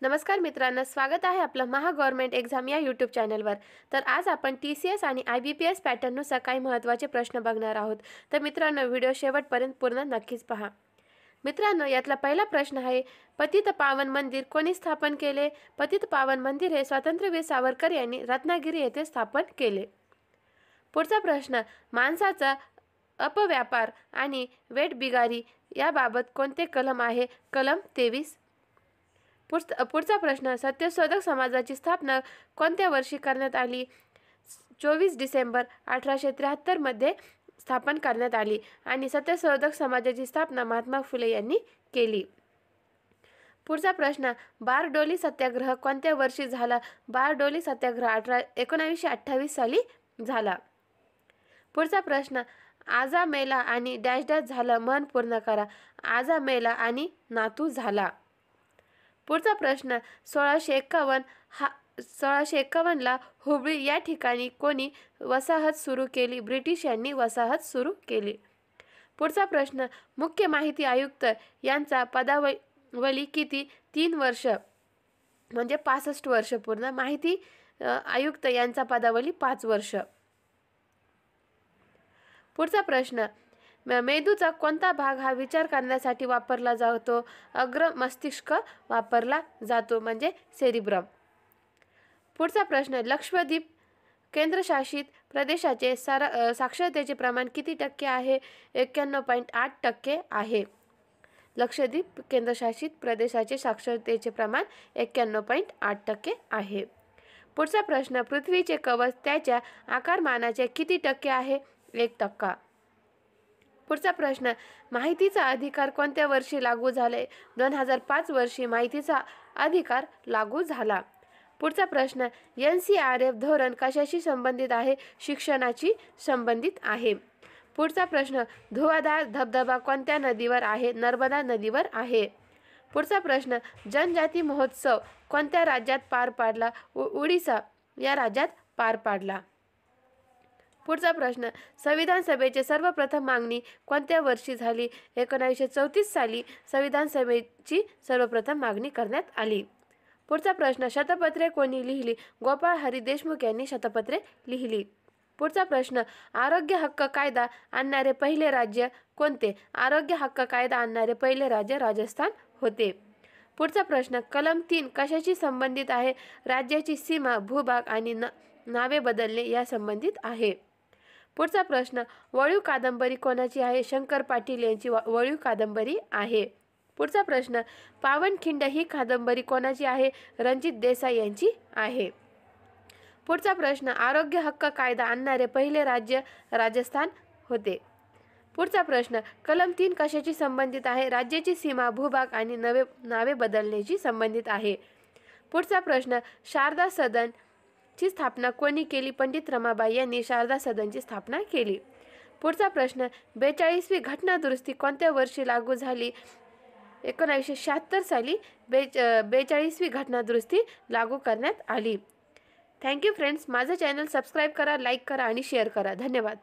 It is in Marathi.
नमस्कार मित्रांनो, स्वागत आहे आपलं महा गव्हर्नमेंट एक्झाम या यूट्यूब चॅनलवर। तर आज आपण TCS आणि IBPS पॅटर्ननुसार काही महत्त्वाचे प्रश्न बघणार आहोत। तर मित्रांनो, व्हिडिओ शेवटपर्यंत पूर्ण नक्कीच पहा। मित्रांनो, यातला पहिला प्रश्न आहे, पतित पावन मंदिर कोणी स्थापन केले? पतित पावन मंदिर हे स्वातंत्र्यवीर सावरकर यांनी रत्नागिरी येथे स्थापन केले। पुढचा प्रश्न, माणसाचा अपव्यापार आणि वेठबिगारी याबाबत कोणते कलम आहे? कलम 23। पुढचा प्रश्न, सत्यशोधक समाजाची स्थापना कोणत्या वर्षी करण्यात आली? 24 डिसेंबर 1873 मध्ये स्थापन करण्यात आली आणि सत्यशोधक समाजाची स्थापना महात्मा फुले यांनी केली। पुढचा प्रश्न, बारडोली सत्याग्रह कोणत्या वर्षी झाला? बारडोली सत्याग्रह 1928 साली झाला। पुढचा प्रश्न, आजा मेला आणि डॅश डॅश झाला, मन पूर्ण करा। आजा मेला आणि नातू झाला। पुढचा प्रश्न, 1651 ला हुबळी या ठिकाणी कोणी वसाहत सुरू केली? ब्रिटिश यांनी वसाहत सुरू केली। पुढचा प्रश्न, मुख्य माहिती आयुक्त यांचा पदावली किती? 3 वर्ष म्हणजे 65 वर्ष पूर्ण। माहिती आयुक्त यांचा पदावली 5 वर्ष। पुढचा प्रश्न, मेंदूचा कोणता भाग हा विचार करण्यासाठी वापरला जातो? अग्र मस्तिष्क वापरला जातो म्हणजे सेरिब्रम। पुढचा प्रश्न, लक्षद्वीप केंद्रशासित प्रदेशाचे साक्षरतेचे प्रमाण किती टक्के आहे? 91.8% आहे। लक्षद्वीप केंद्रशासित प्रदेशाचे साक्षरतेचे प्रमाण 91.8% आहे। पुढचा प्रश्न, पृथ्वीचे कवच त्याच्या आकारमानाचे किती टक्के आहे? 1%। पुढचा प्रश्न, माहितीचा अधिकार कोणत्या वर्षी लागू झाले? 2005 वर्षी माहितीचा अधिकार लागू झाला। पुढचा प्रश्न, NCRF धोरण कशाशी संबंधित आहे? शिक्षणाशी संबंधित आहे। पुढचा प्रश्न, धुवाधार धबधबा कोणत्या नदीवर आहे? नर्मदा नदीवर आहे। पुढचा प्रश्न, जनजाती महोत्सव कोणत्या राज्यात पार पाडला? उडीसा या राज्यात पार पाडला। पुढचा प्रश्न, संविधान सभेची सर्वप्रथम मागणी कोणत्या वर्षी झाली? 1934 साली संविधान सभेची सर्वप्रथम मागणी करण्यात आली। पुढचा प्रश्न, शतपत्रे कोणी लिहिली? गोपाळ हरी देशमुख यांनी शतपत्रे लिहिली। पुढचा प्रश्न, आरोग्य हक्क कायदा आणणारे पहिले राज्य कोणते? आरोग्य हक्क कायदा आणणारे पहिले राज्य राजस्थान होते। पुढचा प्रश्न, कलम 3 कशाशी संबंधित आहे? राज्याची सीमा, भूभाग आणि नावे बदलणे या संबंधित आहे। पुढचा प्रश्न, वळीव कादंबरी कोणाची आहे? शंकर पाटील यांची वळीव कादंबरी आहे। पुढचा प्रश्न, पावनखिंड ही कादंबरी कोणाची आहे? रणजित देसाई यांची आहे। पुढचा प्रश्न, आरोग्य हक्क कायदा आणणारे पहिले राज्य राजस्थान होते। पुढचा प्रश्न, कलम 3 कशाशी संबंधित आहे? राज्याची सीमा, भूभाग आणि नावे बदलण्याची संबंधित आहे। पुढचा प्रश्न, शारदा सदन ची स्थापना कोणी केली? पंडित रमाबाई यांनी शारदा सदनची स्थापना केली। पुढचा प्रश्न, 42वी घटना दुरुस्ती कोणत्या वर्षी लागू झाली? 1976 साली 42वी घटना दुरुस्ती लागू करण्यात आली। थँक्यू फ्रेंड्स, माझं चॅनल सबस्क्राईब करा, लाईक करा आणि शेअर करा। धन्यवाद।